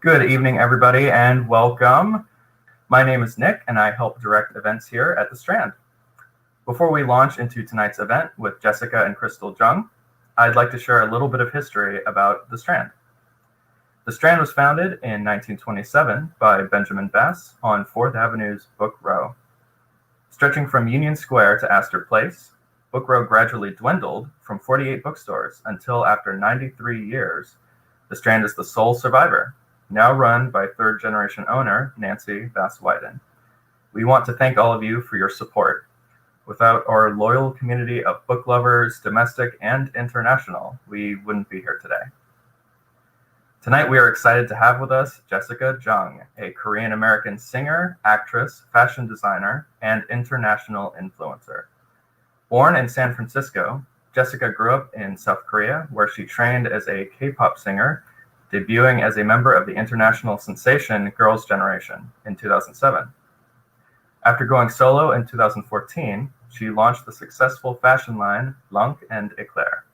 Good evening, everybody, and welcome. My name is Nick, and I help direct events here at The Strand. Before we launch into tonight's event with Jessica and Krystal Jung, I'd like to share a little bit of history about The Strand. The Strand was founded in 1927 by Benjamin Bass on 4th Avenue's Book Row. Stretching from Union Square to Astor Place, Book Row gradually dwindled from 48 bookstores until after 93 years, The Strand is the sole survivor, now run by third-generation owner Nancy Bass-Wyden. We want to thank all of you for your support. Without our loyal community of book lovers, domestic and international, we wouldn't be here today. Tonight, we are excited to have with us Jessica Jung, a Korean-American singer, actress, fashion designer, and international influencer. Born in San Francisco, Jessica grew up in South Korea, where she trained as a K-pop singer, debuting as a member of the international sensation Girls' Generation in 2007. After going solo in 2014, she launched the successful fashion line Lunk and Eclair.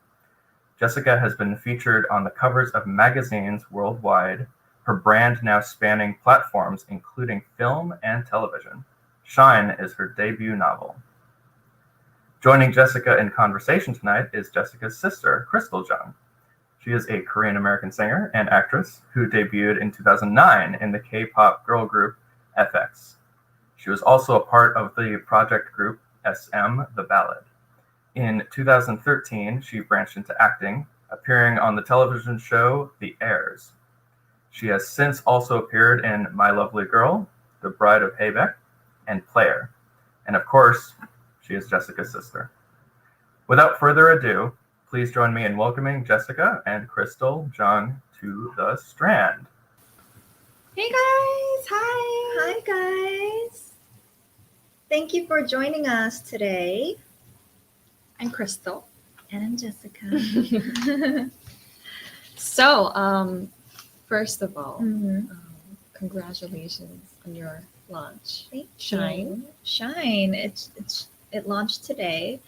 Jessica has been featured on the covers of magazines worldwide, her brand now spanning platforms including film and television. Shine is her debut novel. Joining Jessica in conversation tonight is Jessica's sister, Krystal Jung. She is a Korean-American singer and actress who debuted in 2009 in the K-pop girl group FX. She was also a part of the project group SM The Ballad. In 2013, she branched into acting, appearing on the television show The Heirs. She has since also appeared in My Lovely Girl, The Bride of Haybeck, and Player. And of course, she is Jessica's sister. Without further ado, please join me in welcoming Jessica and Krystal Jung to The Strand. Hey guys! Hi! Hi guys! Thank you for joining us today. I'm Krystal. And I'm Jessica. So, first of all, congratulations on your launch. Thank Shine. you. Shine. It launched today.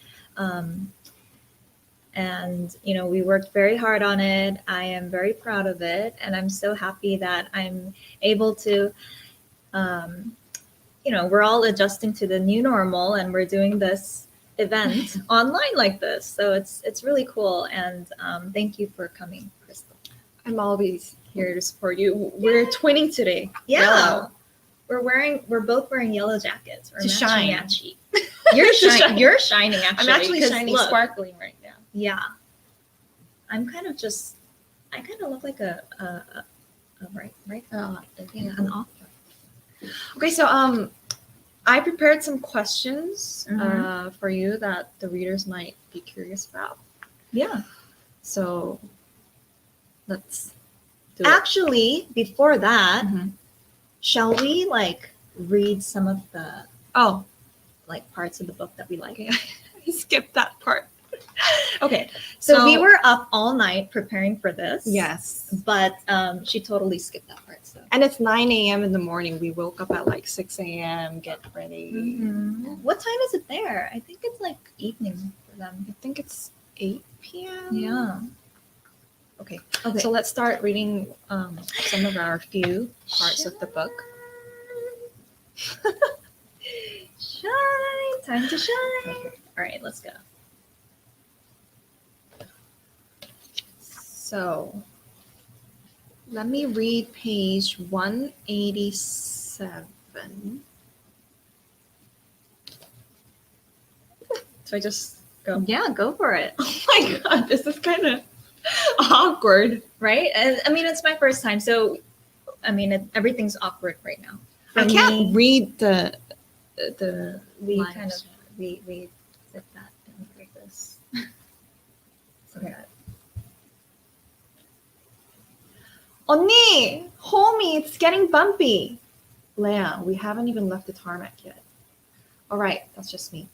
And, we worked very hard on it. I am very proud of it. And I'm so happy that I'm able to, we're all adjusting to the new normal and we're doing this event online like this. So it's really cool. And thank you for coming, Krystal. I'm always here to support you. We're twinning today. Yeah. Yellow. We're both wearing yellow jackets. We're to shine. Matchy. You're shining. You're shining actually. I'm actually shining, sparkling right now. Yeah. I kind of look like an author. Okay, so I prepared some questions for you that the readers might be curious about. Yeah. So let's do Actually, before that, shall we read some of the parts of the book that we like? Okay, I skipped that part. Okay, so we were up all night preparing for this. Yes. But she totally skipped that part. So. And it's 9 a.m. in the morning. We woke up at 6 a.m., get ready. What time is it there? I think it's evening for them. I think it's 8 p.m. Yeah. Okay. So let's start reading some of our few parts of the book. Shine. Time to shine. Okay. All right, let's go. So let me read page 187. So I just go? Yeah, go for it. Oh my God, this is kind of awkward. Right? It's my first time. So, everything's awkward right now. I can't read the we lines. kind of, we zip that in like this. Okay. Onni, homie, it's getting bumpy. Leia, we haven't even left the tarmac yet. All right, that's just me.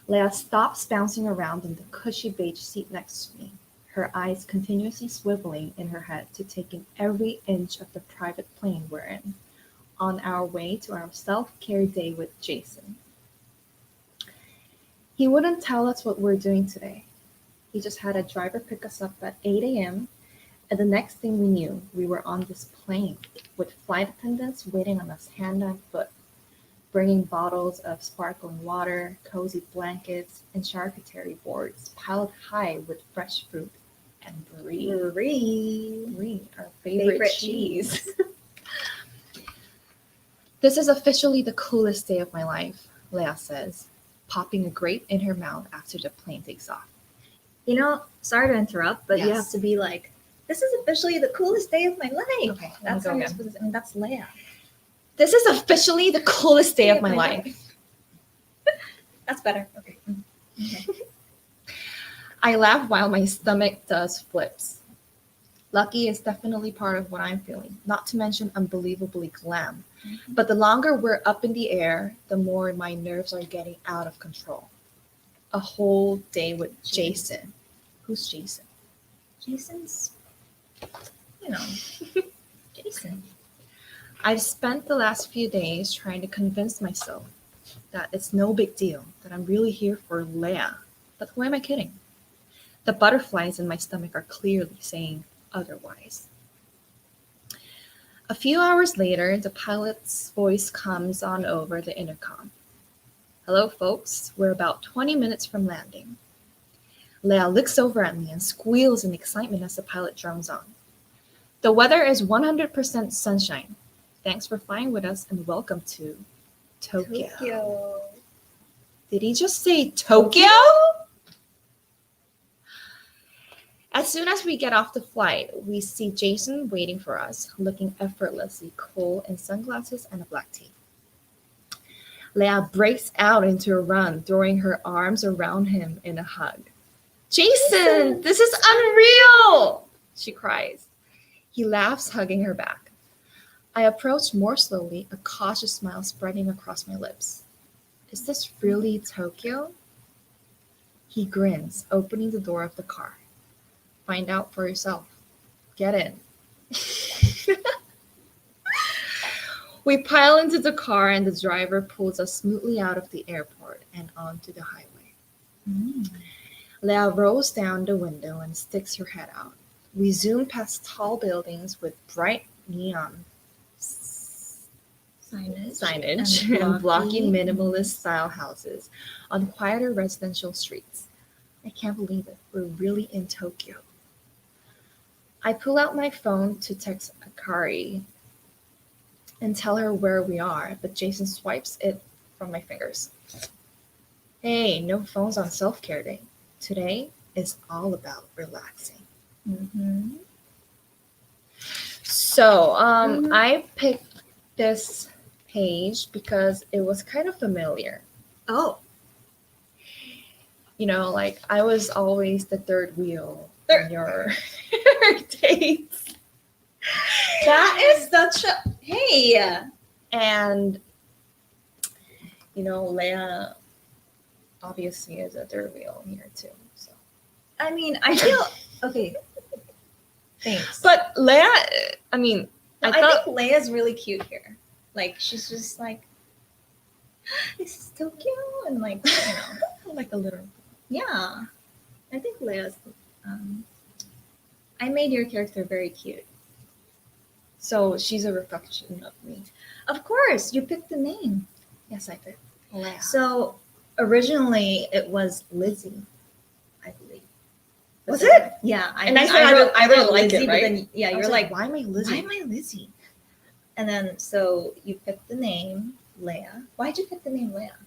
Leia stops bouncing around in the cushy beige seat next to me, her eyes continuously swiveling in her head to take in every inch of the private plane we're in, on our way to our self-care day with Jason. He wouldn't tell us what we're doing today. He just had a driver pick us up at 8 a.m., And the next thing we knew, we were on this plane with flight attendants waiting on us hand and foot, bringing bottles of sparkling water, cozy blankets, and charcuterie boards piled high with fresh fruit and brie. Brie, our favorite cheese. This is officially the coolest day of my life, Leah says, popping a grape in her mouth after the plane takes off. You know, sorry to interrupt, but you Yes. have to be like, this is officially the coolest day of my life. Okay, That's go how you're again. supposed to, and that's Leah. This is officially the coolest day of my life. That's better. Okay. Okay. I laugh while my stomach does flips. Lucky is definitely part of what I'm feeling, not to mention unbelievably glam. But the longer we're up in the air, the more my nerves are getting out of control. A whole day with Jason. Who's Jason? Jason's, you know, Jason. I've spent the last few days trying to convince myself that it's no big deal, that I'm really here for Leah. But who am I kidding? The butterflies in my stomach are clearly saying otherwise. A few hours later, the pilot's voice comes on over the intercom. Hello, folks. We're about 20 minutes from landing. Leah looks over at me and squeals in excitement as the pilot drones on. The weather is 100% sunshine. Thanks for flying with us and welcome to Tokyo. Did he just say Tokyo? As soon as we get off the flight, we see Jason waiting for us, looking effortlessly cool in sunglasses and a black tee. Leah breaks out into a run, throwing her arms around him in a hug. Jason, this is unreal, she cries. He laughs, hugging her back. I approach more slowly, a cautious smile spreading across my lips. Is this really Tokyo? He grins, opening the door of the car. Find out for yourself. Get in. We pile into the car and the driver pulls us smoothly out of the airport and onto the highway. Leah rolls down the window and sticks her head out. We zoom past tall buildings with bright neon signage and blocky minimalist style houses on quieter residential streets. I can't believe it. We're really in Tokyo. I pull out my phone to text Akari and tell her where we are, but Jason swipes it from my fingers. Hey, no phones on self-care day. Today is all about relaxing. So I picked this page because it was kind of familiar. Oh. You know, like I was always the third wheel in your dates. That is such a hey. And you know, Leah obviously is a third wheel here too. So I mean, I feel okay. Thanks. but Leah, I mean, No, I thought think Leia's really cute here. Like she's just like, this is Tokyo, and like like a little. yeah. I think Leia's. I made your character very cute. So she's a reflection of me. Of course, you picked the name. Yes, I did. Leah. So originally it was Lizzie, I believe. Was it? Yeah. And I said I don't like Lizzie, it, but right? then yeah, I you're was like, why am I Lizzie? why am I Lizzie? And then so you picked the name Leah. Why'd you pick the name Leah?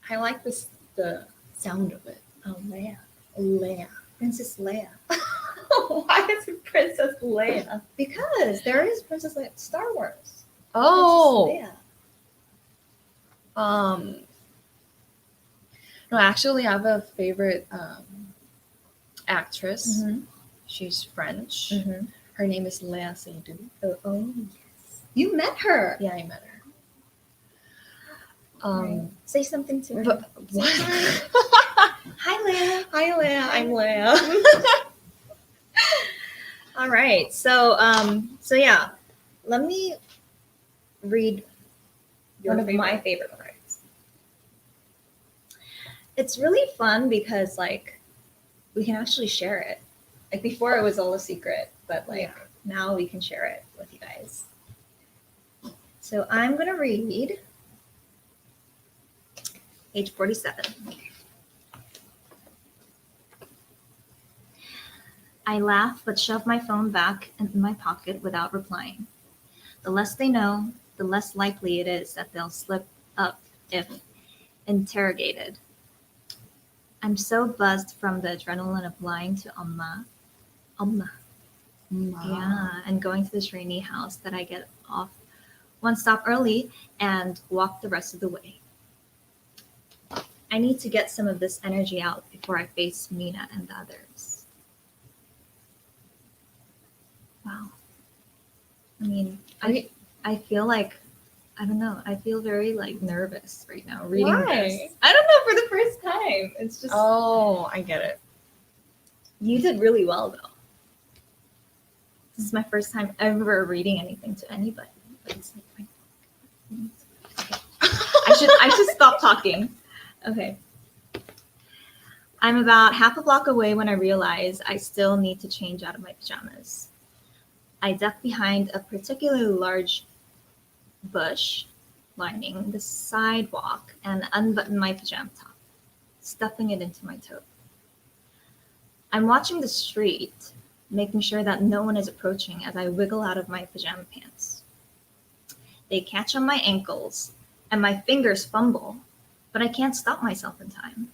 I like the sound of it. Oh, Leia. Leia. Princess Leia. Why is it Princess Leia? Because there is Princess Leia. Star Wars. Oh. Princess Leia. No, actually, I have a favorite actress. Mm-hmm. She's French. Mm-hmm. Her name is Léa Seydoux. Oh, yes. You met her. Yeah, I met her. Right. Say something to her. But what? Hi, Leia. Hi, Leia. I'm Leia. All right. So yeah, let me read one of my favorite parts. It's really fun because like we can actually share it. Like before it was all a secret, but like Yeah. now we can share it with you guys. So I'm going to read page 47. I laugh but shove my phone back in my pocket without replying. The less they know, the less likely it is that they'll slip up if interrogated. I'm so buzzed from the adrenaline of lying to Amma. Yeah, and going to this rainy house that I get off one stop early and walk the rest of the way. I need to get some of this energy out before I face Mina and the others. Wow. I mean, I feel like, I don't know, I feel very like nervous right now reading Why? this. I don't know, for the first time. It's just, Oh, I get it. you did really well though. This is my first time ever reading anything to anybody. But it's like, okay. I should stop talking. Okay. I'm about half a block away when I realize I still need to change out of my pajamas. I duck behind a particularly large bush lining the sidewalk and unbutton my pajama top, stuffing it into my toe. I'm watching the street, making sure that no one is approaching as I wiggle out of my pajama pants. They catch on my ankles and my fingers fumble, but I can't stop myself in time.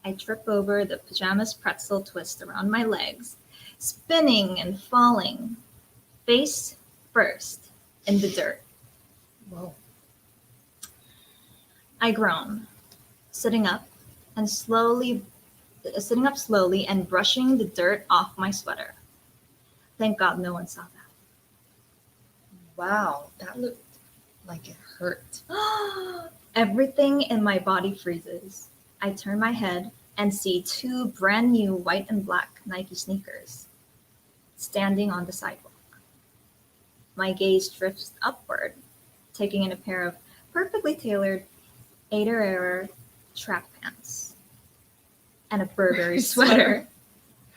I trip over the pajamas pretzel twist around my legs, spinning and falling, face first in the dirt. Whoa. I groan, sitting up slowly and brushing the dirt off my sweater. Thank God no one saw that. Wow, that looked like it hurt. Everything in my body freezes. I turn my head and see two brand new white and black Nike sneakers standing on the sidewalk. My gaze drifts upward, taking in a pair of perfectly tailored Ader track pants and a Burberry sweater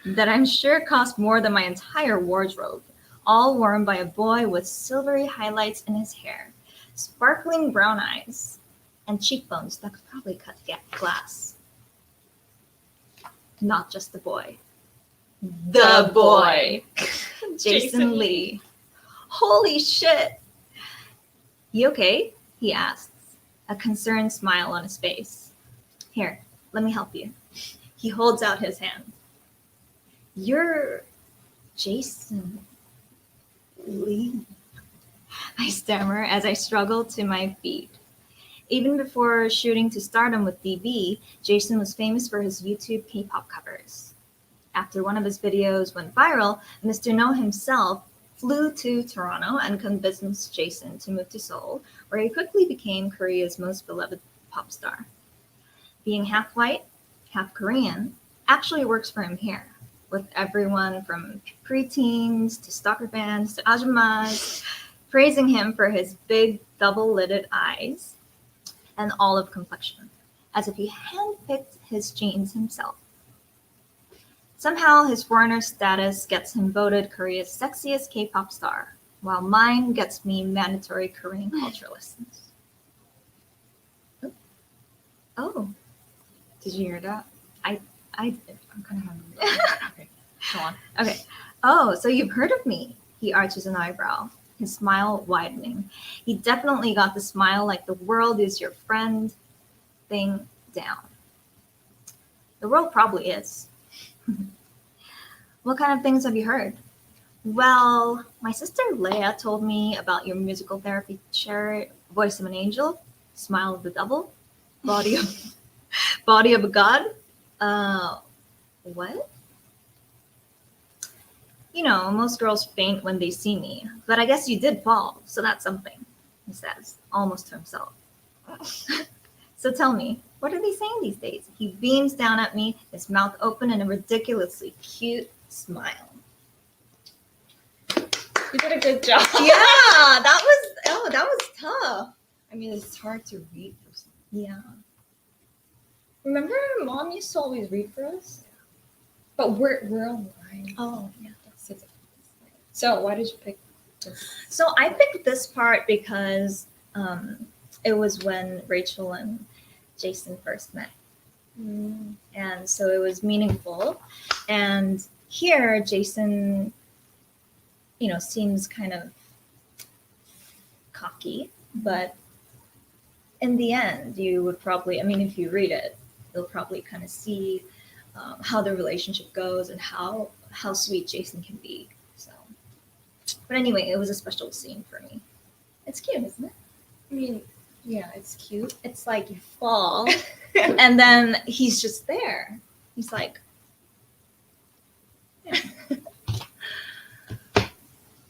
that I'm sure cost more than my entire wardrobe, all worn by a boy with silvery highlights in his hair, sparkling brown eyes, and cheekbones that could probably cut glass. Not just the boy. The boy. Jason Lee. Holy shit. You okay? He asks, a concerned smile on his face. Here, let me help you. He holds out his hand. You're Jason Lee. I stammer as I struggle to my feet. Even before shooting to stardom with DB, Jason was famous for his YouTube K-pop covers. After one of his videos went viral, Mr. No himself flew to Toronto and convinced Jason to move to Seoul, where he quickly became Korea's most beloved pop star. Being half white, half Korean actually works for him here, with everyone from preteens to stalker fans to ajumas praising him for his big double-lidded eyes and olive complexion, as if he handpicked his genes himself. Somehow his foreigner status gets him voted Korea's sexiest K-pop star, while mine gets me mandatory Korean culture lessons. Oh, did you hear that? I did. I'm kind of hungry. Okay, go on. Okay. Oh, so you've heard of me? He arches an eyebrow, his smile widening. He definitely got the smile like the world is your friend thing down. The world probably is. What kind of things have you heard? Well, my sister Leia told me about your musical therapy chair, Voice of an Angel, Smile of the Devil, Body of a God. What? You know, most girls faint when they see me, but I guess you did fall, so that's something, he says, almost to himself. So tell me, what are they saying these days? He beams down at me, his mouth open in a ridiculously cute smile. You did a good job. Yeah, that was tough. I mean, it's hard to read for some. Yeah. Remember, Mom used to always read for us? But we're online. Oh, yeah. So why did you pick this? So I picked this part because it was when Rachel and Jason first met. And so it was meaningful. And here, Jason, seems kind of cocky, but in the end, you would probably, if you read it, you'll probably kind of see how the relationship goes and how sweet Jason can be. So, but anyway, it was a special scene for me. It's cute, isn't it? Yeah, it's cute. It's like you fall, and then he's just there. He's like, yeah.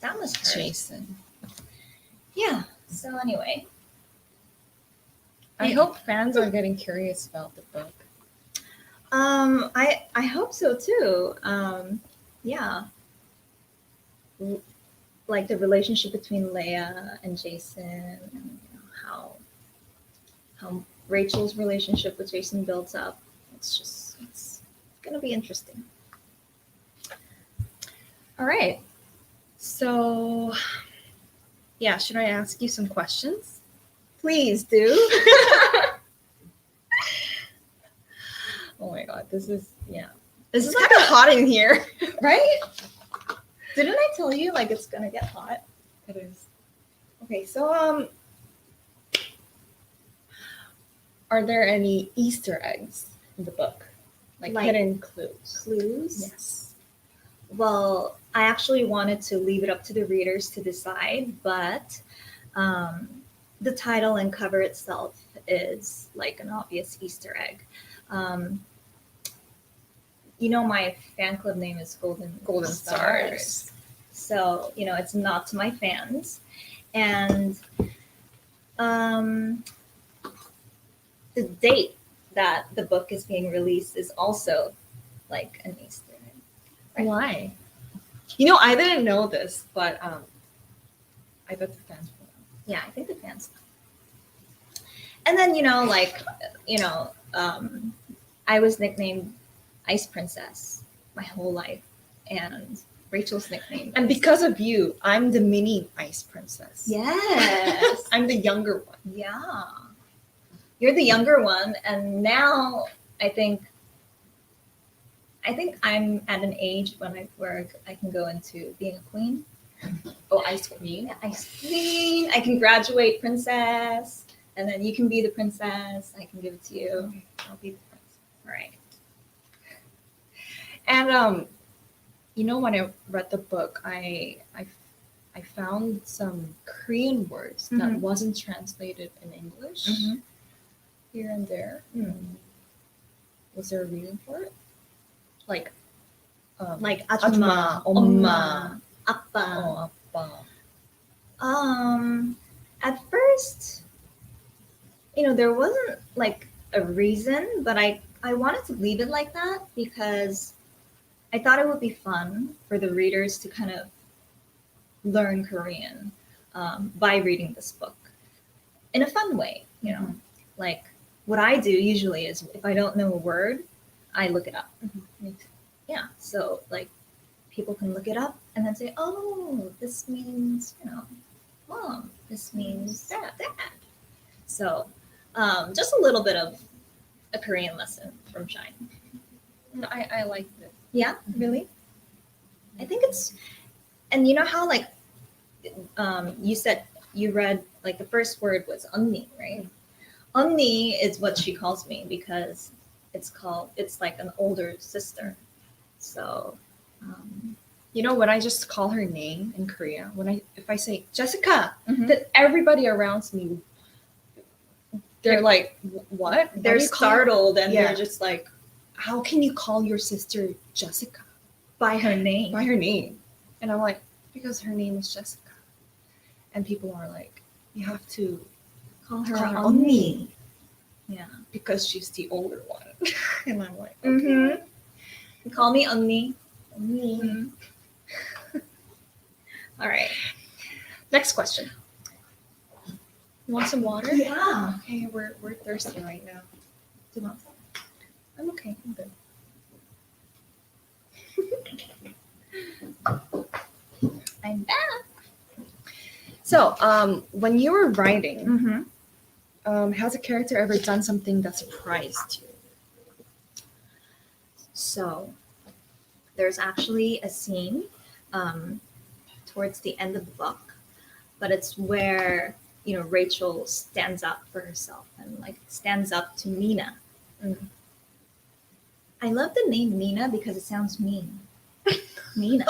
That was hurt. Jason. Yeah. So anyway, I hope fans are getting curious about the book. I hope so too. Yeah. Like the relationship between Leia and Jason, and how Rachel's relationship with Jason builds up. It's gonna be interesting. All right. So, yeah, should I ask you some questions? Please do. Oh my God, this is This This is is like kind of hot in here. right? Didn't I tell you like it's gonna get hot? It is. Okay, so Are there any Easter eggs in the book? Like hidden clues? clues. Yes. Well, I actually wanted to leave it up to the readers to decide, but the title and cover itself is like an obvious Easter egg. My fan club name is Golden Stars. So, it's not to my fans. And the date that the book is being released is also like an Easter egg. Right? Why? I didn't know this, but I bet the fans will know. Yeah, I think the fans know. And then, I was nicknamed Ice Princess my whole life. And Rachel's nickname. And because of you, I'm the mini Ice Princess. Yes. I'm the younger one. Yeah. You're the younger one. And now I think I'm at an age where I can go into being a queen. Oh, Ice Queen? Yeah, Ice Queen. I can graduate princess. And then you can be the princess. I can give it to you. Okay, I'll be the princess. All right. And when I read the book, I found some Korean words that wasn't translated in English here and there. Was there a reason for it? Like 아줌마, 엄마, 아빠. 아빠. At first, there wasn't like a reason, but I wanted to leave it like that because I thought it would be fun for the readers to kind of learn Korean by reading this book in a fun way, Like what I do usually is if I don't know a word, I look it up. Yeah, so like people can look it up and then say, oh, this means, mom, this means dad. So just a little bit of a Korean lesson from Shine. I like it. Yeah, really? I think it's, and you know how like you said you read like the first word was 언니, right? 언니 is what she calls me because it's like an older sister. So, when I just call her name in Korea, if I say Jessica, that everybody around me, they're like, what? They're startled and they're just like, how can you call your sister Jessica? By her name. By her name. And I'm like, because her name is Jessica. And people are like, you have to call her 언니. Yeah. Because she's the older one. And I'm like, okay. Call me 언니. 언니. All right. Next question. You want some water? Yeah. Okay, we're thirsty right now. Do you want some? I'm okay. I'm good. So, when you were writing, Mm-hmm. has a character ever done something that surprised you? So there's actually a scene towards the end of the book, but it's where, you know, Rachel stands up for herself and like stands up to Mina. I love the name Mina because it sounds mean. Mina.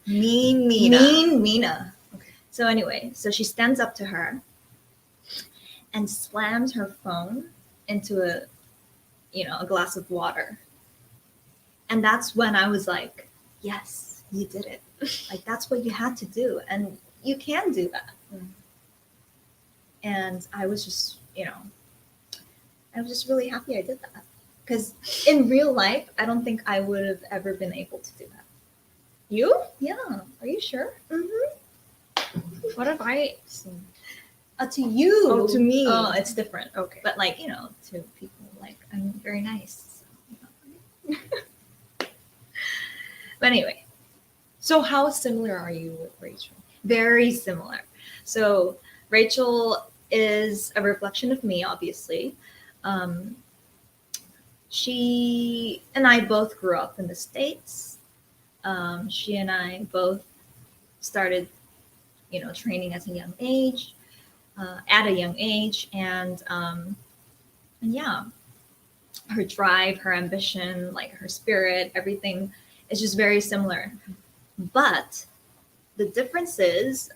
Mean Mina. Mean Mina. Okay. So anyway, so she stands up to her and slams her phone into a glass of water. And that's when I was like, yes, you did it. Like, that's what you had to do. And you can do that. And I was just, really happy I did that. Because in real life, I don't think I would have ever been able to do that. You? Yeah. Are you sure? Mm-hmm. What have I seen? To you. Oh, to me. Oh, it's different. Okay. But like, to people, like, I'm very nice. So, But anyway, So how similar are you with Rachel? very similar. So Rachel is a reflection of me, obviously. She and I both grew up in the States. She and I both started, training at a young age, and yeah, her drive, her ambition, like her spirit, everything is just very similar. But the difference is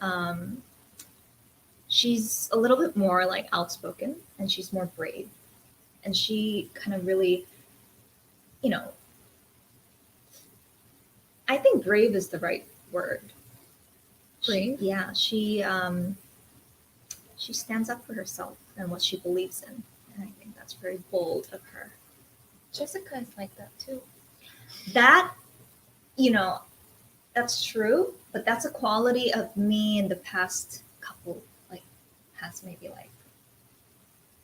she's a little bit more like outspoken and she's more brave. And she kind of really, I think brave is the right word. Brave? She stands up for herself and what she believes in. And I think that's very bold of her. Jessica is like that too. That, that's true, but that's a quality of me in the past maybe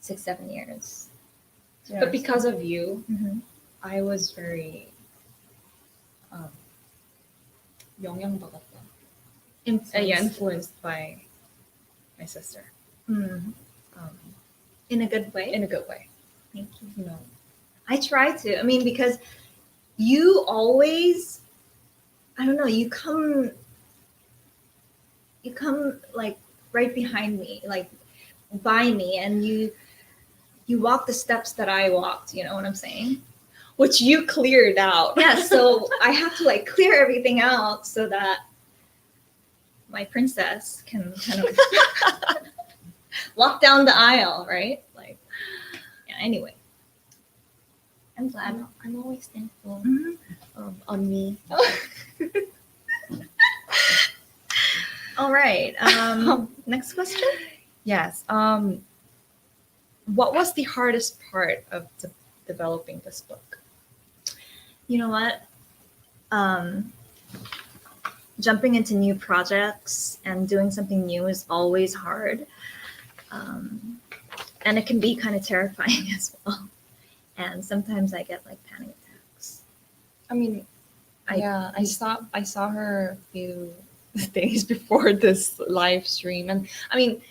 6-7 years. Do you know But because of you, Mm-hmm. I was very 영향받았다. Influenced by my sister. In a good way. In a good way. Thank you. I try to. I mean, because you always, I don't know, you come like right behind me, like by me, and you walk the steps that I walked, you know what I'm saying? Which you cleared out. Yeah, so I have to like clear everything out so that my princess can kind of walk down the aisle, right? Like, yeah, anyway. I'm glad. I'm always thankful On me. All right. Next question. Yes. What was the hardest part of developing this book? You know what? Jumping into new projects and doing something new is always hard. And it can be kind of terrifying as well. And sometimes I get like panic attacks. I mean, I saw her a few days before this live stream, and I mean,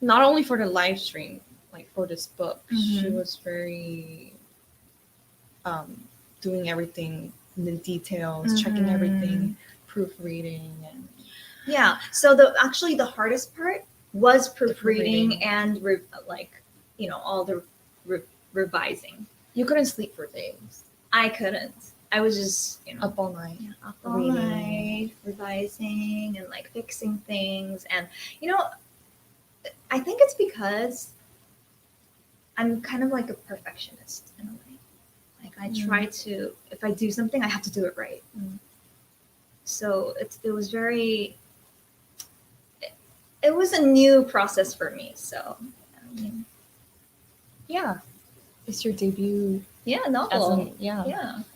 not only for the live stream, like for this book, she was very doing everything in the details, checking everything, proofreading, and yeah. So the hardest part was proofreading and all the revising. You couldn't sleep for days. I couldn't. I was just Up all night. up all night, revising and like fixing things. And I think it's because I'm kind of like a perfectionist in a way. Like I try to, if I do something, I have to do it right. So it was very, it was a new process for me. So Yeah, it's your debut. novel. It's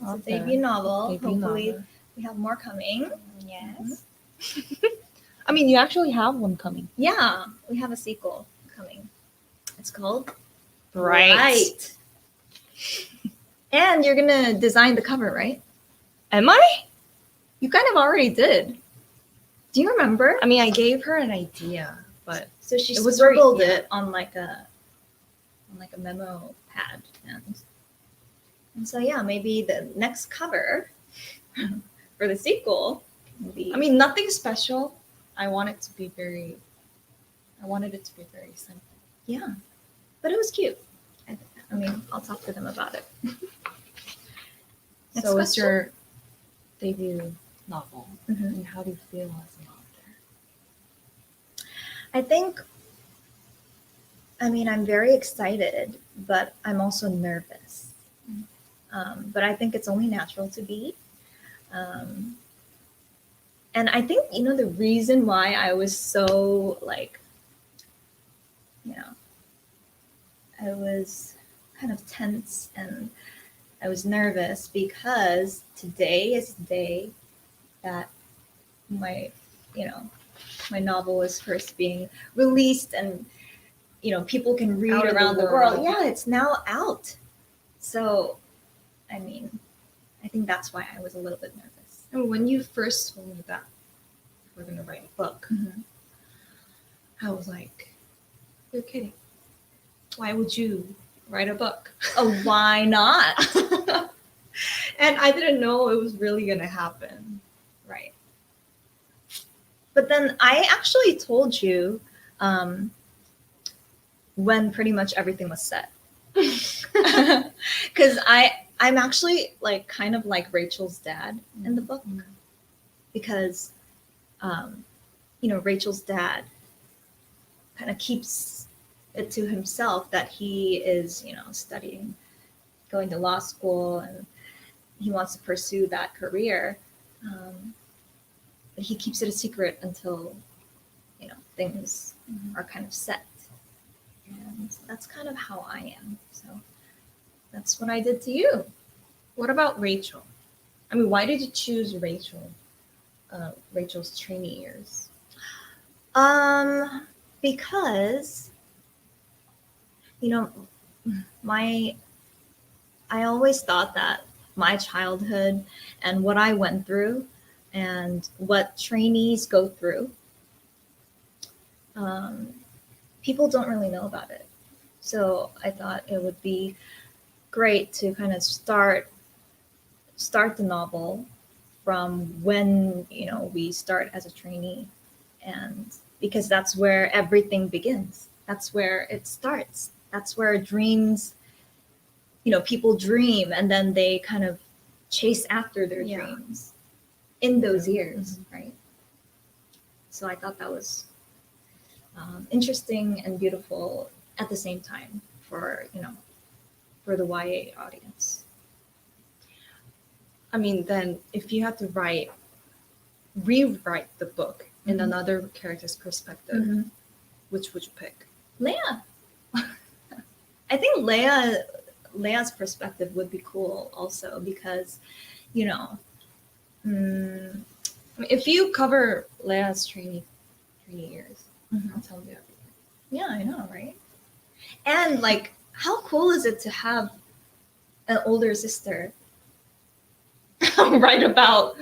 author. a debut novel. Debut Hopefully novel. we have more coming. Yes. I mean, you actually have one coming. Yeah, we have a sequel coming. It's called Bright. And you're gonna design the cover, right? Am I? You kind of already did. Do you remember? I mean, I gave her an idea, but So she it was very- scribbled yeah. it on like a memo pad, and so yeah, maybe the next cover for the sequel can be. I mean, nothing special. I wanted it to be very simple. yeah, but it was cute. I mean, I'll talk to them about it. Next So it's question? your debut novel. Mhm. And how do you feel as an author? I think. I mean, I'm very excited, but I'm also nervous. But I think it's only natural to be. And I think, the reason why I was so I was kind of tense and I was nervous because today is the day that my novel is first being released and, people can read Out in the around the world. world. Yeah, it's now out. So, I mean, I think that's why I was a little bit nervous. And when you first told me that we're going to write a book, I was like, you're kidding. Why would you write a book? Oh, why not? And I didn't know it was really going to happen. Right. But then I actually told you when pretty much everything was set. Because I'm actually kind of like Rachel's dad in the book. Because, Rachel's dad kind of keeps it to himself that he is, studying, going to law school, and he wants to pursue that career. But he keeps it a secret until, things are kind of set. And that's kind of how I am. So that's what I did to you. What about Rachel? I mean, why did you choose Rachel? Rachel's trainee years. Because, I always thought that my childhood and what I went through and what trainees go through, people don't really know about it. So I thought it would be great to kind of start the novel from when, we start as a trainee. And because that's where everything begins. That's where it starts. That's where dreams, people dream and then they kind of chase after their dreams in those years, right? So I thought that was interesting and beautiful at the same time for the YA audience. I mean, then if you had to rewrite the book in another character's perspective, which would you pick? Leia. I think Leia's perspective would be cool also because, I mean, if you cover Leia's trainee years, I'll tell you everything. Yeah, I know, right? And how cool is it to have an older sister? Right about,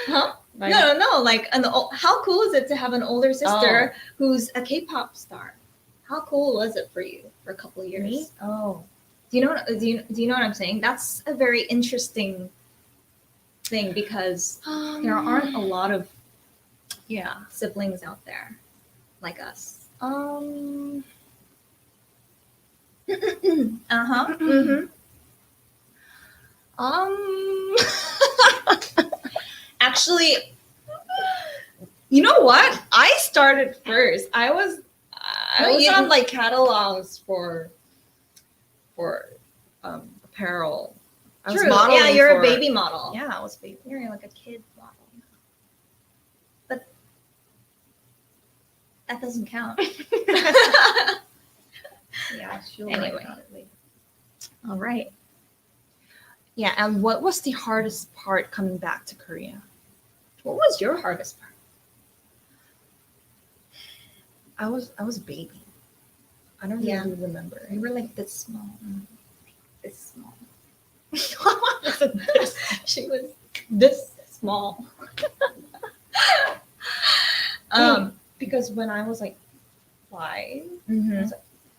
Huh? right. No. How cool is it to have an older sister who's a K-pop star? How cool was it for you for a couple of years? Me? Oh. Do you know what I'm saying? That's a very interesting thing because there aren't a lot of siblings out there like us. Actually, you know what? I started first. I was on catalogs for apparel. I was True. modeling Yeah, you're for- a baby model. Yeah, I was a baby. You're like a kid model. But that doesn't count. Yeah, she'll Anyway. write about it later. All right. Yeah, and what was the hardest part coming back to Korea? What was your hardest part? I was a baby. I don't Yeah. really remember. You were this small. This small. She was this small. Because when I was like 5, mhm. I was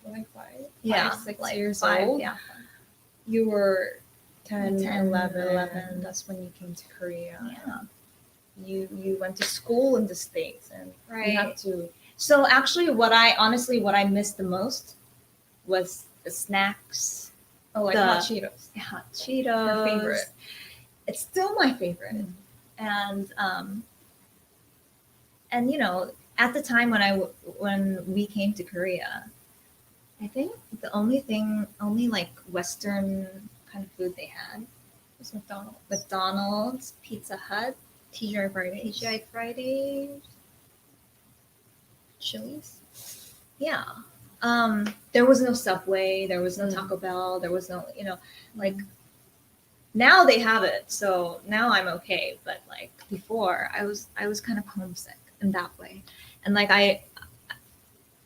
like 5, Yeah, 6 like years 5, old. yeah. You were 10, 10, 11. 11. That's when you came to Korea. Yeah. You went to school in the States, and Right. you have to. So actually what I missed the most was the snacks, Oh, like The- hot Cheetos. hot Cheetos. Her favorite. It's still my favorite. Mm. And you know, at the time when we came to Korea, I think the only like Western kind of food they had It's McDonald's. McDonald's, Pizza Hut, TGI Fridays. TGI Fridays. Chili's. Yeah. There was no Subway, there was no Mm. Taco Bell, there was no, you know, like now they have it, so now I'm okay. But like before, I was kind of homesick in that way, and like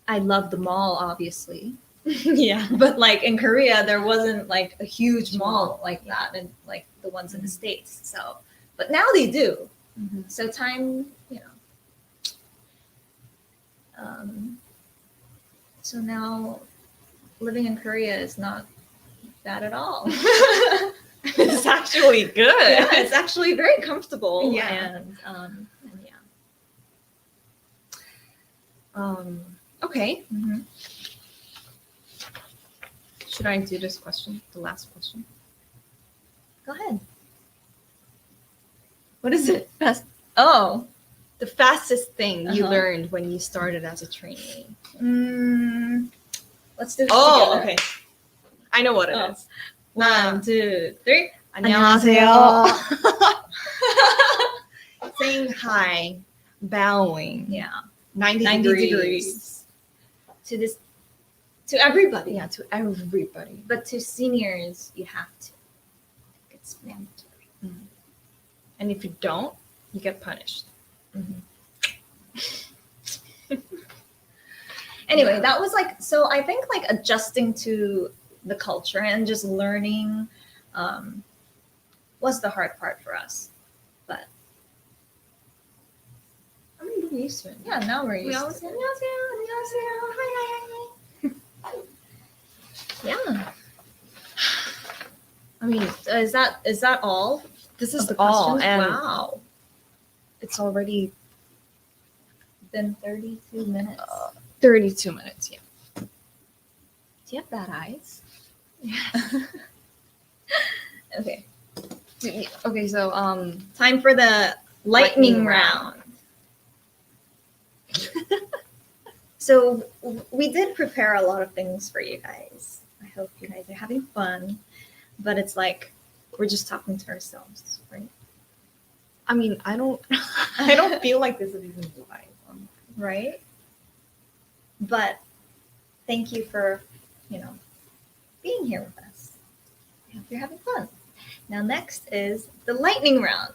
I love the mall, obviously, Yeah. but like in Korea, there wasn't like a huge mall like that, and like the ones in the States. So, but now they do. Mm-hmm. So time, you know. So now living in Korea is not bad at all. It's actually good. Yeah, it's actually very comfortable. Yeah. And yeah. Okay. Mhm. Should I do this question? The last question. Go ahead. What is it? Oh, The fastest thing you Uh-huh. learned when you started as a trainee. let's do this Oh, together. okay. I know what it is. Oh. 1, 2, 3. 안녕하세요. Saying hi, bowing. Yeah. 90, 90 degrees. To everybody. Yeah, to everybody. But to seniors, you have to. It's mandatory. And if you don't, you get punished. Anyway, Yeah. that was like, so I think like adjusting to the culture and just learning was the hard part for us. But I mean, we're used to it. yeah, now we're We used always to say, it. 안녕하세요. Hi. Yeah. I mean, is that all? This of is the all. questions? And Wow. it's already Been 32 minutes. 32 minutes. Yeah. Do you have bad eyes? Okay. Okay, so Time for the lightning Lightning round. So we did prepare a lot of things for you guys. I hope you guys are having fun, but it's like we're just talking to ourselves, right? I mean, I don't feel like this is even live. Right? But thank you for, being here with us. I hope you're having fun. Now next is the lightning round.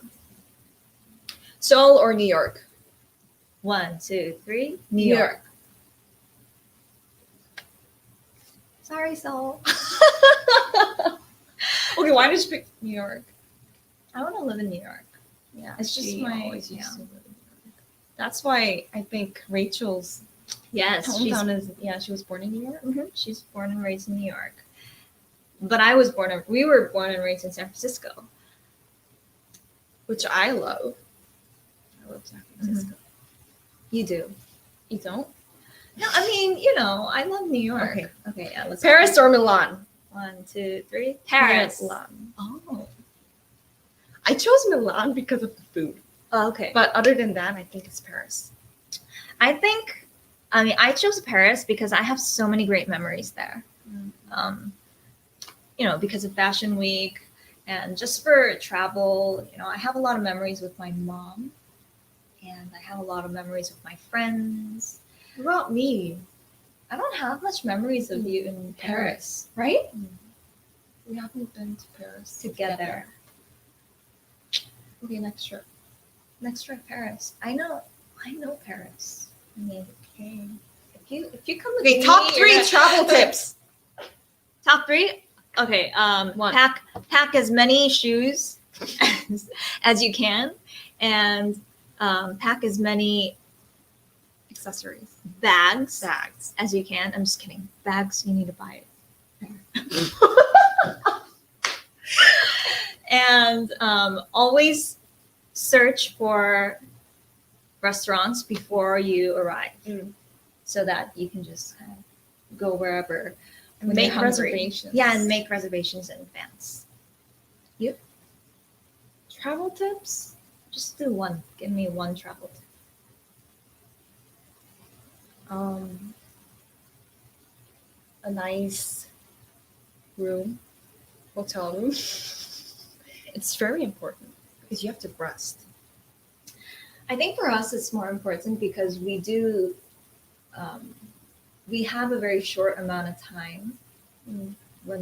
Seoul or New York? 1, 2, 3. New York. Sorry, Seoul. Okay, why did you pick New York? I want to live in New York. Yeah, It's just she my- always used yeah. to live in New York. That's why I think Rachel's Yes, hometown is she was born in New York. she's born and raised in New York. But we were born and raised in San Francisco. Which I love. I love San Francisco. You do. You don't? No, I mean, I love New York. Okay. Okay, yeah, let's Paris or Milan? 1, 2, 3. Paris. Milan. Oh. I chose Milan because of the food. Oh, okay. But other than that, I think it's Paris. I chose Paris because I have so many great memories there. Because of Fashion Week and just for travel, I have a lot of memories with my mom and I have a lot of memories with my friends. What about me? I don't have much memories of you in Paris, right? We haven't been to Paris Together. Okay, next trip. Next trip, Paris. I know Paris. I mean, Okay. if you come with Okay, me, top you're 3 gonna- travel tips. Top 3? Okay. 1. Pack as many shoes as you can, and pack as many accessories. Bags, Bags. as you can. I'm just kidding. Bags, you need to buy it. And always search for restaurants before you arrive, so that you can just kind of go wherever. And when you're make hungry. reservations. Yeah, and make reservations in advance. You? Travel tips? Just do one. Give me one travel tip. A nice room, hotel room. It's very important because you have to rest. I think for us it's more important because we do we have a very short amount of time when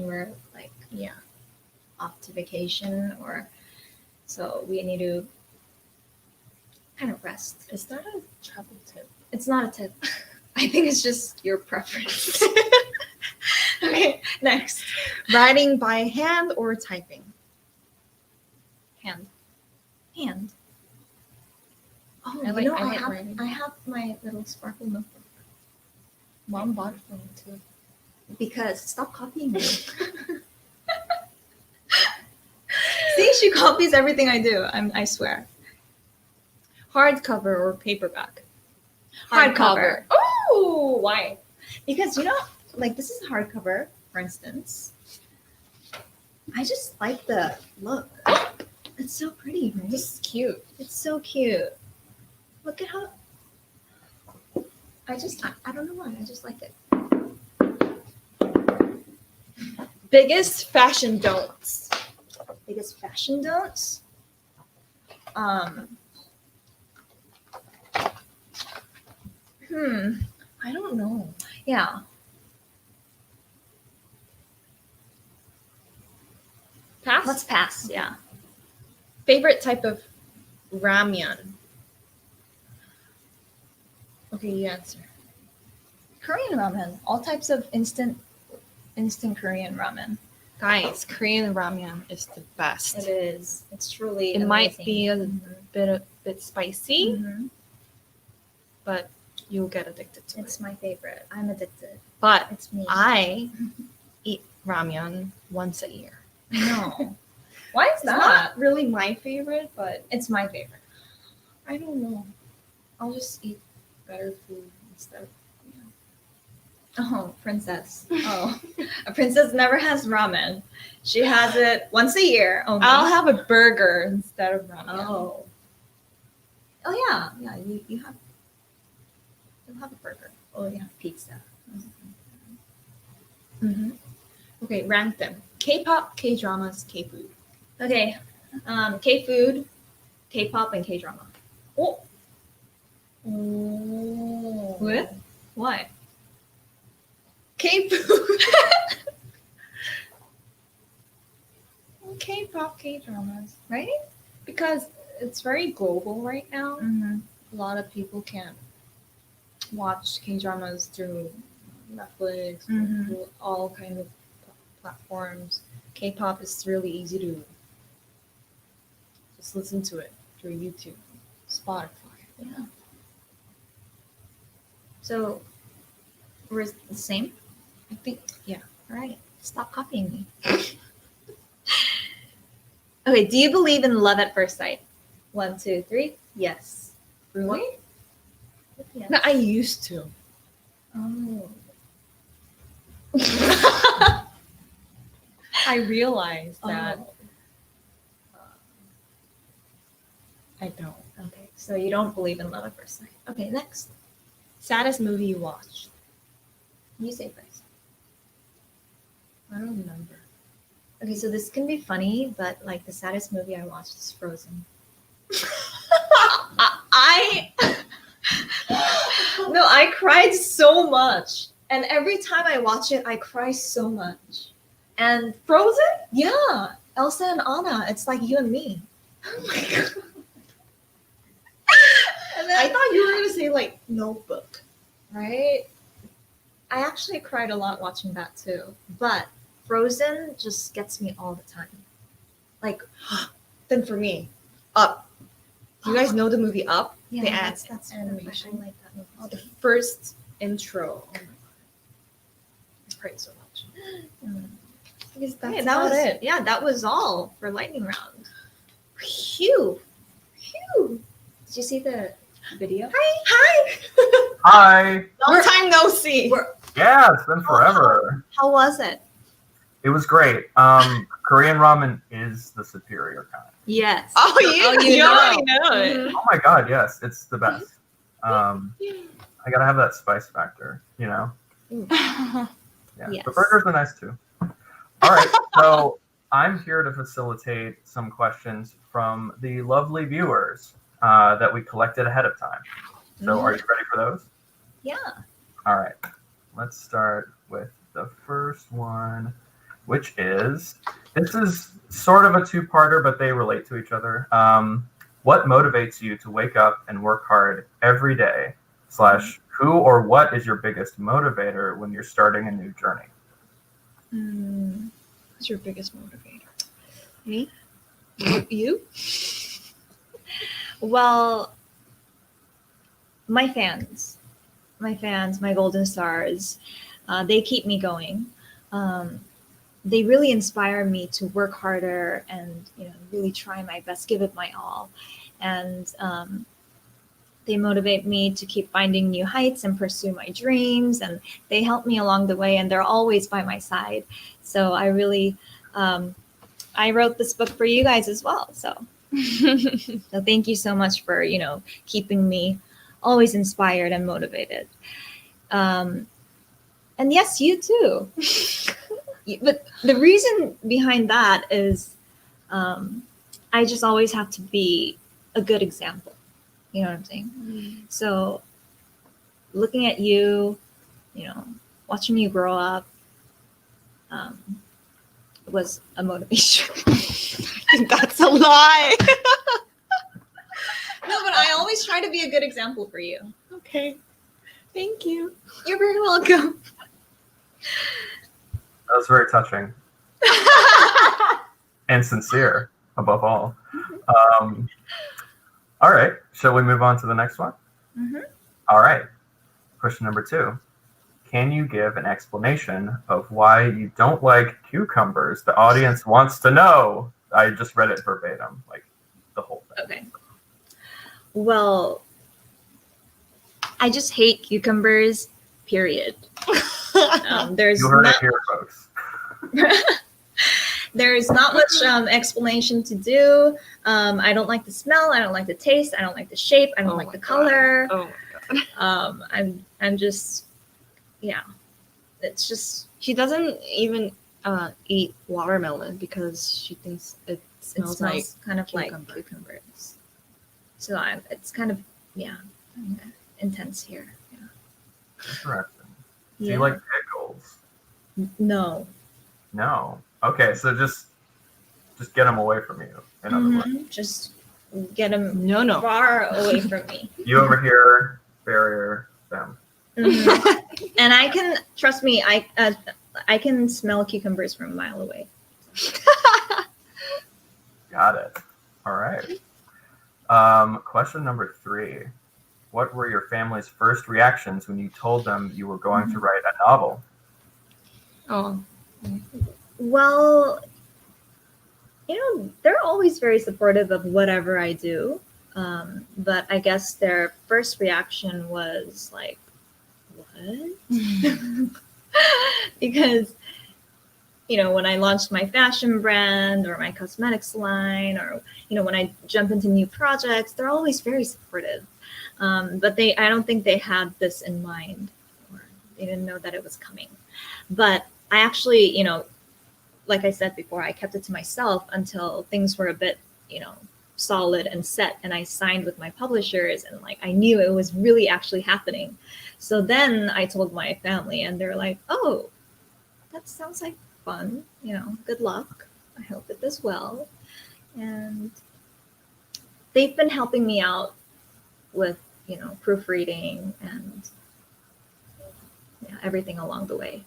we're like off to vacation, or so we need to kind of rest. Is that a travel tip? It's not a tip. I think it's just your preference. Okay, next. Writing by hand or typing? Hand. Oh, I like writing. I have my little sparkle notebook. Mom bought it for me too. Because stop copying me. See, she copies everything I do. I swear. Hardcover or paperback? Hardcover. Oh, why? Because like this is a hardcover, for instance. I just like the look. It's so pretty, right? This is cute. It's so cute. Look at how. I don't know why. I just like it. Biggest fashion don'ts? Biggest fashion don'ts? I don't know. Yeah. Pass? Let's pass. Yeah. Favorite type of ramen? Okay, you answer. Korean ramen. All types of instant Korean ramen. Guys, Korean ramen is the best. It is. It's truly. It might amazing. be a bit spicy, Mhm. but you'll get addicted to It's it. my favorite. I'm addicted. But It's me. I eat ramen once a year. No. Why is It's that? not really my favorite, but It's my favorite. I don't know. I'll just eat better food instead of. Oh, princess. Oh, a princess never has ramen. She has it once a year only. I'll have a burger instead of ramen. Oh. Oh yeah, yeah. You'll have a burger. Oh yeah, pizza. Mm-hmm. Okay, rank them. K-pop, K-dramas, K-food. Okay, K-food, K-pop, and K-drama. Oh. What? What? K-food. K-pop, K-dramas, Right? because it's very global right now. Mm-hmm. A lot of people can't watch K-dramas through Netflix, Mhm. through all kind of platforms. K-pop is really easy to just listen to it through YouTube, Spotify. Yeah. So we're the same. I think, yeah. All right. Stop copying me. Okay. Do you believe in love at first sight? 1, 2, 3. Yes. Really? Yes. No, I used to. Oh. I realized that Oh. I don't. Okay. So you don't believe in love at first sight. Okay. Next. Saddest movie you watched? You say first. I don't remember. Okay. So this can be funny, but like the saddest movie I watched is Frozen. No, I cried so much. And every time I watch it, I cry so much. And Frozen? yeah, Elsa and Anna, it's like you and me. Oh my god. And then, I thought you were gonna say like Notebook. right? I actually cried a lot watching that too. But Frozen just gets me all the time. Like, Then for me, Up. Do you guys know the movie Up? Yeah, the that's animation. I like that movie. Oh, the first intro. Oh my god. I cried so much. Because that's Okay, about it. Yeah, that was all for lightning round. Phew. Phew. Did you see the video? Hi. Hi. Long time no see. Yeah, it's been forever. How was it? It was great. Korean ramen is the superior kind. Yes. Oh, you already know it. Oh my god, yes, it's the best. I gotta have that spice factor, you know? Yeah, Yes. the burgers are nice too. All right, so I'm here to facilitate some questions from the lovely viewers that we collected ahead of time. So are you ready for those? Yeah. All right, let's start with the first one, which is, this is sort of a two-parter, but they relate to each other. What motivates you to wake up and work hard every day? / who or what is your biggest motivator when you're starting a new journey? What's your biggest motivator? Me? You? Well, my fans, my golden stars, they keep me going. They really inspire me to work harder and, really try my best, give it my all. And they motivate me to keep finding new heights and pursue my dreams. And they help me along the way, and they're always by my side. So I really, I wrote this book for you guys as well. So, so thank you so much for, keeping me always inspired and motivated. And yes, you too. But the reason behind that is I just always have to be a good example. You know what I'm saying? So looking at you, watching you grow up was a motivation. I think that's a lie. No, but I always try to be a good example for you. Okay. Thank you. You're very welcome. That was very touching and sincere, above all. All right, shall we move on to the next one? Mm-hmm. All right, question number 2. Can you give an explanation of why you don't like cucumbers? The audience wants to know. I just read it verbatim, like the whole thing. Okay. Well, I just hate cucumbers, period. There's You heard not, it here, folks. there's not much explanation to do. I don't like the smell. I don't like the taste. I don't like the shape. I don't like the color. Oh my god. I'm just, it's just, She doesn't even eat watermelon because she thinks it it smells, smells like kind of cucumber. like cucumbers. So it's kind of, intense here. Yeah. Interesting. Do Yeah. you like pickles? No. No. Okay, so just get them away from you. In other words, Just get them No. far away from me. you over here, barrier them. And I can, trust me, I can smell cucumbers from a mile away. Got it. All right. Question number 3. What were your family's first reactions when you told them you were going to write a novel? Oh. Well, they're always very supportive of whatever I do. But I guess their first reaction was like, what? Because, when I launched my fashion brand or my cosmetics line, or, when I jump into new projects, they're always very supportive. But I don't think they had this in mind, or they didn't know that it was coming. But I actually, like I said before, I kept it to myself until things were a bit, solid and set, and I signed with my publishers, and I knew it was really actually happening. So then I told my family, and they're like, oh, that sounds like fun, good luck. I hope it does well. And they've been helping me out with, proofreading and everything along the way.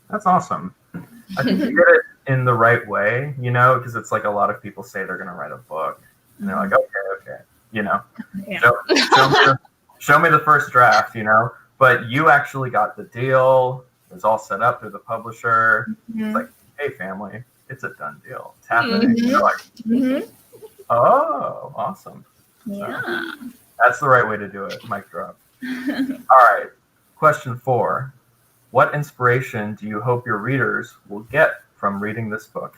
That's awesome. I think you did it in the right way, because it's like a lot of people say they're going to write a book. And they're like, okay. you know, Yeah. show me the first draft, you know. But you actually got the deal. It was all set up through the publisher. It's like, hey, family, it's a done deal. It's happening. They're like, oh, awesome. Yeah. So, that's the right way to do it. Mic drop. All right. Question 4. What inspiration do you hope your readers will get from reading this book?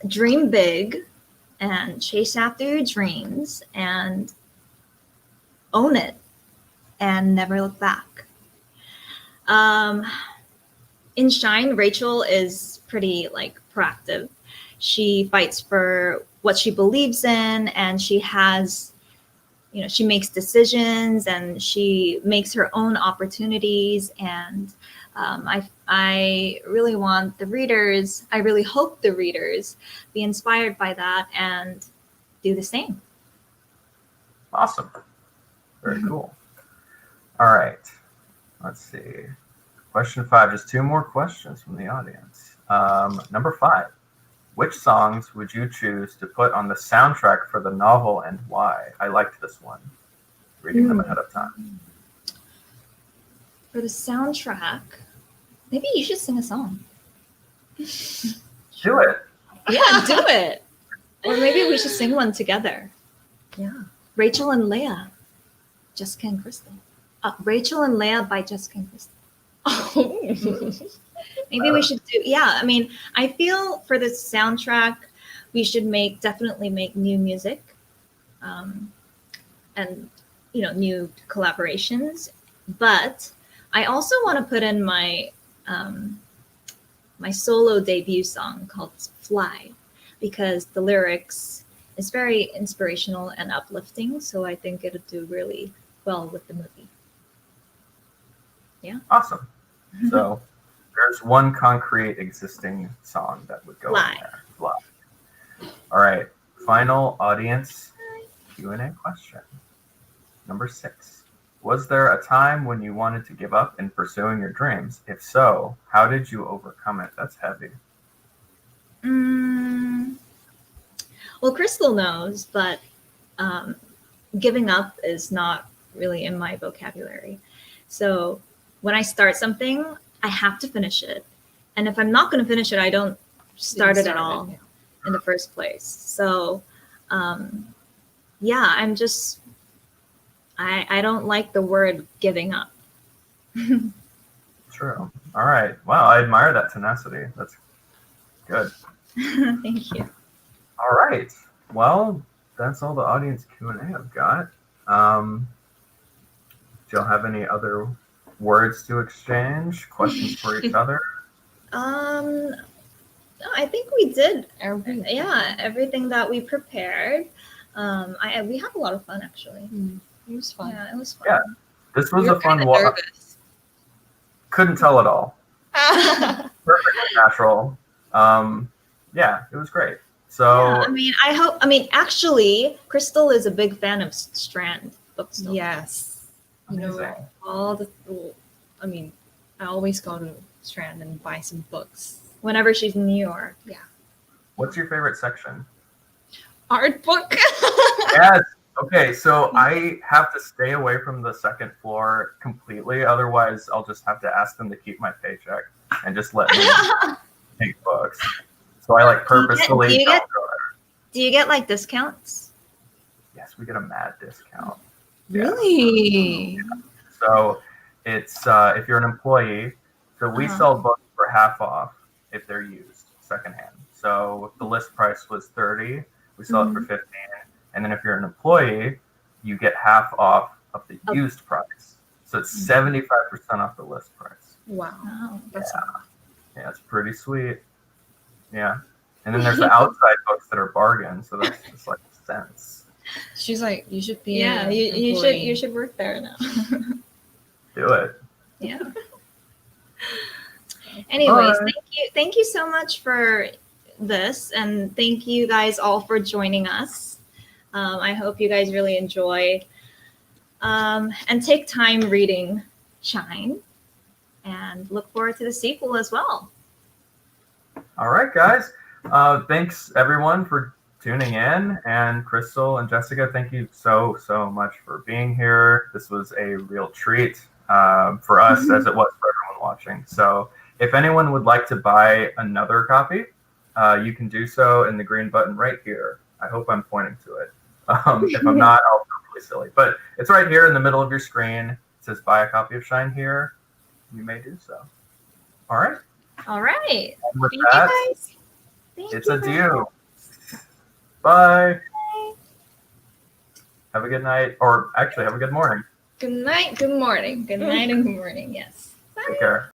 Dream big and chase after your dreams and own it and never look back. In Shine, Rachel is pretty like proactive. She fights for what she believes in, and she has, you know, she makes decisions and she makes her own opportunities. And I really want the readers, I really hope the readers be inspired by that and do the same. Awesome. Very cool. All right. Let's see. Question 5, just 2 more questions from the audience. Number 5, which songs would you choose to put on the soundtrack for the novel and why? I liked this one, reading them ahead of time. For the soundtrack, maybe you should sing a song. Do it. Yeah, do it. Or maybe we should sing one together. Yeah. Rachel and Leah, Jessica and Krystal. Rachel and Leah by Jessica and Krystal. Maybe we should do, yeah, I mean, I feel for the soundtrack, we should definitely make new music and, you know, new collaborations. But I also want to put in my my solo debut song called Fly, because the lyrics is very inspirational and uplifting. So I think it'll do really well with the movie. Yeah. Awesome. So there's one concrete existing song that would go Fly. in there. Fly. All right. Final audience Q&A question. Number 6. Was there a time when you wanted to give up in pursuing your dreams? If so, how did you overcome it? That's heavy. Well, Krystal knows, but giving up is not really in my vocabulary. So when I start something, I have to finish it. And if I'm not going to finish it, I don't start it at all in the first place. So, yeah, I'm just, I don't like the word giving up. True. All right. Wow, I admire that tenacity. That's good. Thank you. All right. Well, that's all the audience Q&A I've got. Do y'all have any other words to exchange? Questions for each other? No, I think we did. Yeah, everything that we prepared. We had a lot of fun, actually. It was fun. Yeah, it was fun. Yeah. This was We were a fun kinda walk. nervous. Couldn't tell it all. Perfectly natural. Yeah, it was great. So Yeah, actually, Krystal is a big fan of Strand Book Store. Yes. You know, amazing. I always go to Strand and buy some books. Whenever she's in New York. Yeah. What's your favorite section? Art book. Yes. Okay, so I have to stay away from the second floor completely. Otherwise, I'll just have to ask them to keep my paycheck and just let me take books. So I purposefully don't go there. Do you get discounts? Yes, we get a mad discount. Really? Yeah. So it's if you're an employee, so we sell books for half off if they're used secondhand. So if the list price was $30, we sell it for $15. And then if you're an employee, you get half off of the used price. So it's 75% off the list price. Wow. Oh, Yeah, it's pretty sweet. Yeah. And then there's the outside books that are bargains. So that's just cents. She's like, you should be. yeah, you should work there now. Do it. Yeah. Anyways, Bye. thank you so much for this, and thank you guys all for joining us. I hope you guys really enjoyed and take time reading Shine, and look forward to the sequel as well. All right, guys. Thanks everyone for tuning in. And Krystal and Jessica, thank you so much for being here. This was a real treat for us as it was for everyone watching. So if anyone would like to buy another copy, you can do so in the green button right here. I hope I'm pointing to it. If I'm not, I'll feel really silly. But it's right here in the middle of your screen. It says buy a copy of Shine here. You may do so. All right. All right. And with Thank that, you guys. Thank it's you. adieu. Bye. Have a good night, or actually have a good morning. Good night, good morning. Good night and good morning. Yes. Bye. Take care.